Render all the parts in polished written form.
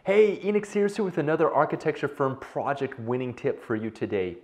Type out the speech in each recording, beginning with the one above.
Hey, Enix here with another architecture firm project winning tip for you today.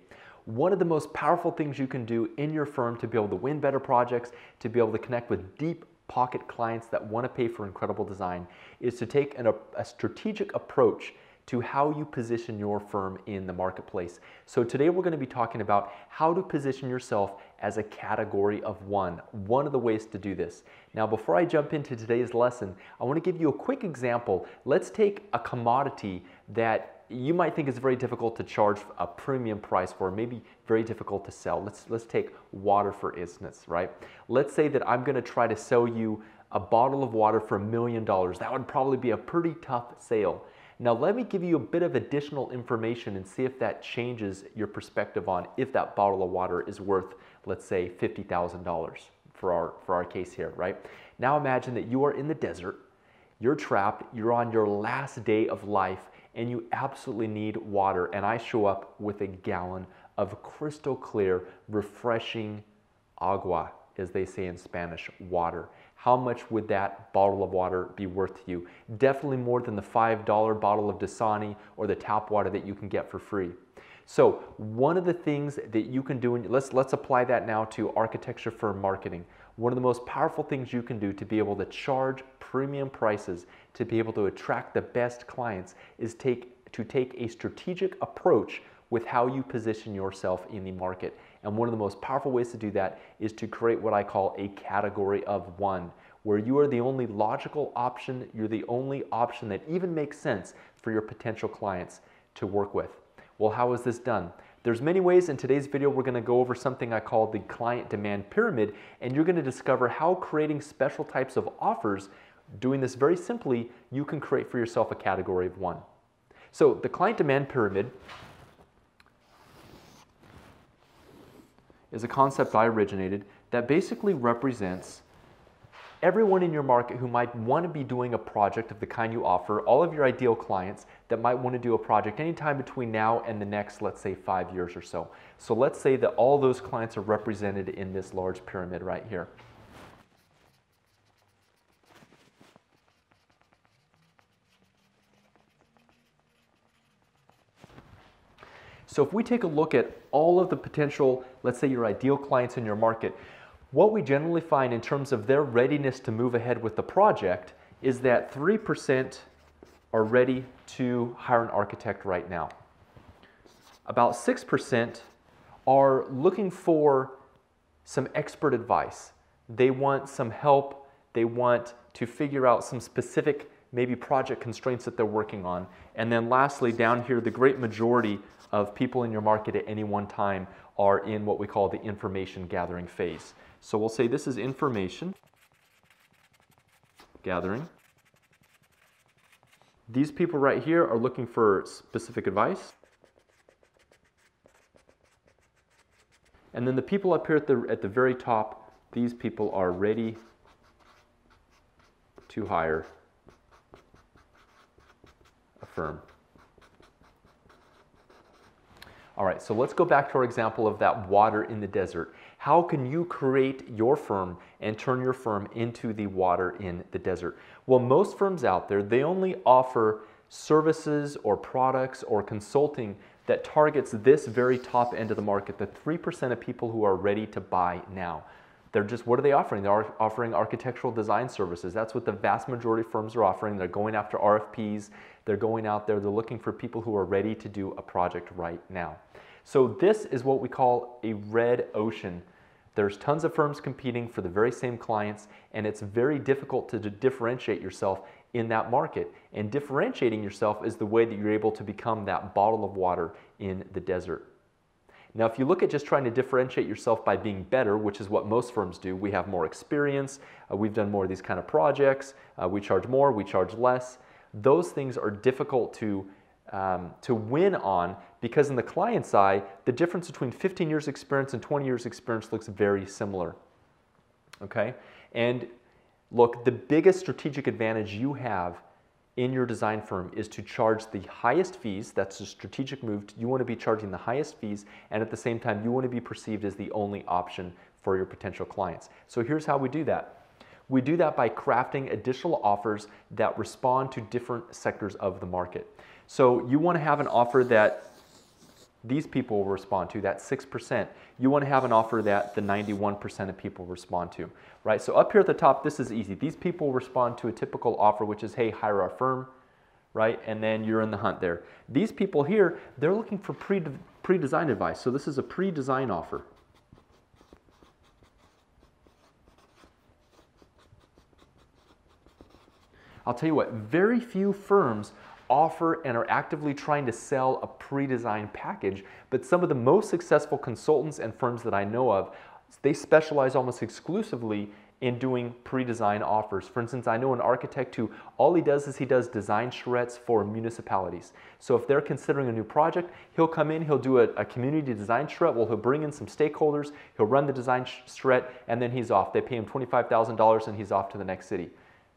One of the most powerful things you can do in your firm to be able to win better projects, to be able to connect with deep pocket clients that want to pay for incredible design, is to take a strategic approach to how you position your firm in the marketplace. So today we're going to be talking about how to position yourself as a category of one of the ways to do this. Now, before I jump into today's lesson, I want to give you a quick example. Let's take a commodity that you might think is very difficult to charge a premium price for, maybe very difficult to sell. Let's take water for instance, right? Let's say that I'm going to try to sell you a bottle of water for $1 million. That would probably be a pretty tough sale. Now let me give you a bit of additional information and see if that changes your perspective on if that bottle of water is worth, let's say, $50,000 for our case here, right? Now imagine that you are in the desert, you're trapped, you're on your last day of life, and you absolutely need water, and I show up with a gallon of crystal clear, refreshing agua, as they say in Spanish, water. How much would that bottle of water be worth to you? Definitely more than the $5 bottle of Dasani or the tap water that you can get for free. So one of the things that you can do, and let's apply that now to architecture firm marketing. One of the most powerful things you can do to be able to charge premium prices, to be able to attract the best clients, is to take a strategic approach with how you position yourself in the market. And one of the most powerful ways to do that is to create what I call a category of one, where you are the only logical option, you're the only option that even makes sense for your potential clients to work with. Well, how is this done? There's many ways. In today's video, we're going to go over something I call the client demand pyramid, and you're going to discover how creating special types of offers, doing this very simply, you can create for yourself a category of one. So the client demand pyramid is a concept I originated that basically represents everyone in your market who might want to be doing a project of the kind you offer, all of your ideal clients that might want to do a project anytime between now and the next, let's say, 5 years or so. So let's say that all those clients are represented in this large pyramid right here. So if we take a look at all of the potential, let's say your ideal clients in your market, what we generally find in terms of their readiness to move ahead with the project is that 3% are ready to hire an architect right now. About 6% are looking for some expert advice. They want some help. They want to figure out some specific maybe project constraints that they're working on. And then lastly, down here, the great majority of people in your market at any one time are in what we call the information gathering phase. So we'll say this is information gathering. These people right here are looking for specific advice. And then the people up here at the very top, these people are ready to hire a firm. All right, so let's go back to our example of that water in the desert. How can you create your firm and turn your firm into the water in the desert? Well, most firms out there, they only offer services or products or consulting that targets this very top end of the market, the 3% of people who are ready to buy now. They're just, what are they offering? They're offering architectural design services. That's what the vast majority of firms are offering. They're going after RFPs. They're going out there. They're looking for people who are ready to do a project right now. So this is what we call a red ocean. There's tons of firms competing for the very same clients, and it's very difficult to differentiate yourself in that market. And differentiating yourself is the way that you're able to become that bottle of water in the desert. Now, if you look at just trying to differentiate yourself by being better, which is what most firms do, we have more experience, we've done more of these kind of projects, we charge more, we charge less. Those things are difficult to win on, because in the client's eye, the difference between 15 years experience and 20 years experience looks very similar. Okay? And look, the biggest strategic advantage you have in your design firm is to charge the highest fees. That's a strategic move. You want to be charging the highest fees, and at the same time, you want to be perceived as the only option for your potential clients. So here's how we do that. We do that by crafting additional offers that respond to different sectors of the market. So you want to have an offer that these people will respond to, that 6%. You want to have an offer that the 91% of people respond to, right? So up here at the top, this is easy. These people respond to a typical offer, which is, hey, hire our firm, right? And then you're in the hunt there. These people here, they're looking for pre-design advice. So this is a pre-design offer. I'll tell you what, very few firms offer and are actively trying to sell a pre-designed package, but some of the most successful consultants and firms that I know of, they specialize almost exclusively in doing pre-design offers. For instance, I know an architect who all he does is he does design charrettes for municipalities. So if they're considering a new project, he'll come in, he'll do a community design charrette, well, he'll bring in some stakeholders, he'll run the design charrette, and then he's off. They pay him $25,000 and he's off to the next city.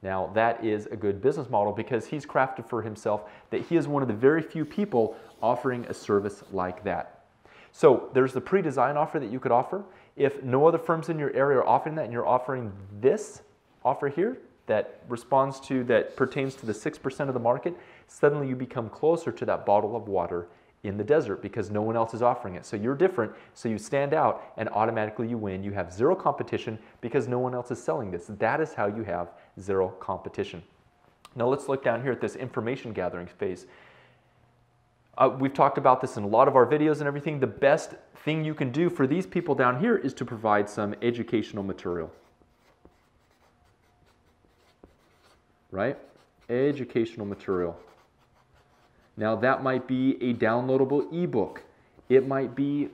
Now that is a good business model because he's crafted for himself that he is one of the very few people offering a service like that. So there's the pre-design offer that you could offer. If no other firms in your area are offering that and you're offering this offer here that responds to, that pertains to the 6% of the market, suddenly you become closer to that bottle of water in the desert because no one else is offering it. So you're different, so you stand out and automatically you win. You have zero competition because no one else is selling this. That is how you have zero competition. Now let's look down here at this information gathering phase. We've talked about this in a lot of our videos and everything. The best thing you can do for these people down here is to provide some educational material. Right? Educational material. Now that might be a downloadable ebook. It might be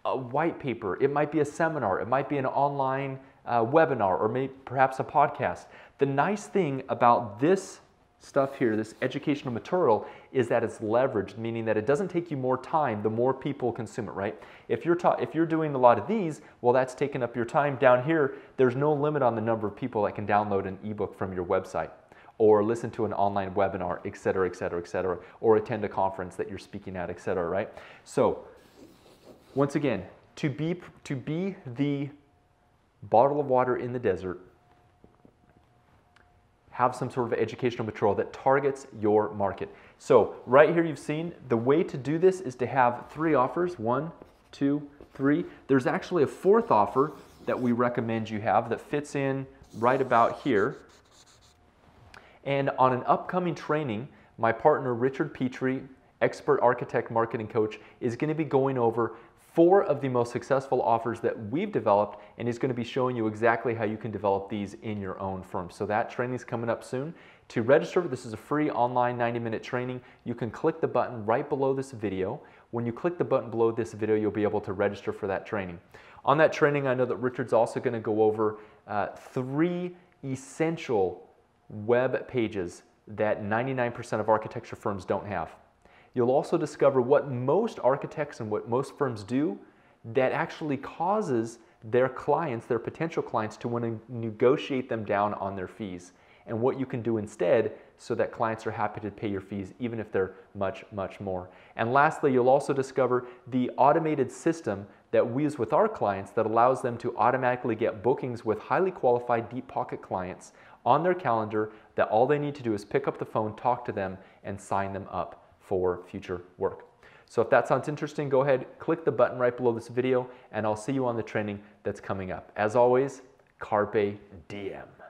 a white paper. It might be a seminar. It might be an online webinar or maybe perhaps a podcast. The nice thing about this stuff here, this educational material, is that it's leveraged, meaning that it doesn't take you more time the more people consume it, right? If you're doing a lot of these, well, that's taking up your time. Down here, there's no limit on the number of people that can download an ebook from your website or listen to an online webinar, et cetera, et cetera, et cetera, or attend a conference that you're speaking at, et cetera, right? So once again, to be the bottle of water in the desert, have some sort of educational material that targets your market. So right here you've seen the way to do this is to have 3 offers, 1, 2, 3. There's actually a 4th offer that we recommend you have that fits in right about here. And on an upcoming training, my partner Richard Petrie, expert architect marketing coach, is going to be going over 4 of the most successful offers that we've developed, and he's going to be showing you exactly how you can develop these in your own firm. So that training is coming up soon. To register, this is a free online 90-minute training. You can click the button right below this video. When you click the button below this video, you'll be able to register for that training. On that training, I know that Richard's also going to go over 3 essential web pages that 99% of architecture firms don't have. You'll also discover what most architects and what most firms do that actually causes their clients, their potential clients, to want to negotiate them down on their fees, and what you can do instead so that clients are happy to pay your fees even if they're much, much more. And lastly, you'll also discover the automated system that we use with our clients that allows them to automatically get bookings with highly qualified deep pocket clients on their calendar, that all they need to do is pick up the phone, talk to them, and sign them up for future work. So if that sounds interesting, go ahead, click the button right below this video, and I'll see you on the training that's coming up. As always, Carpe Diem.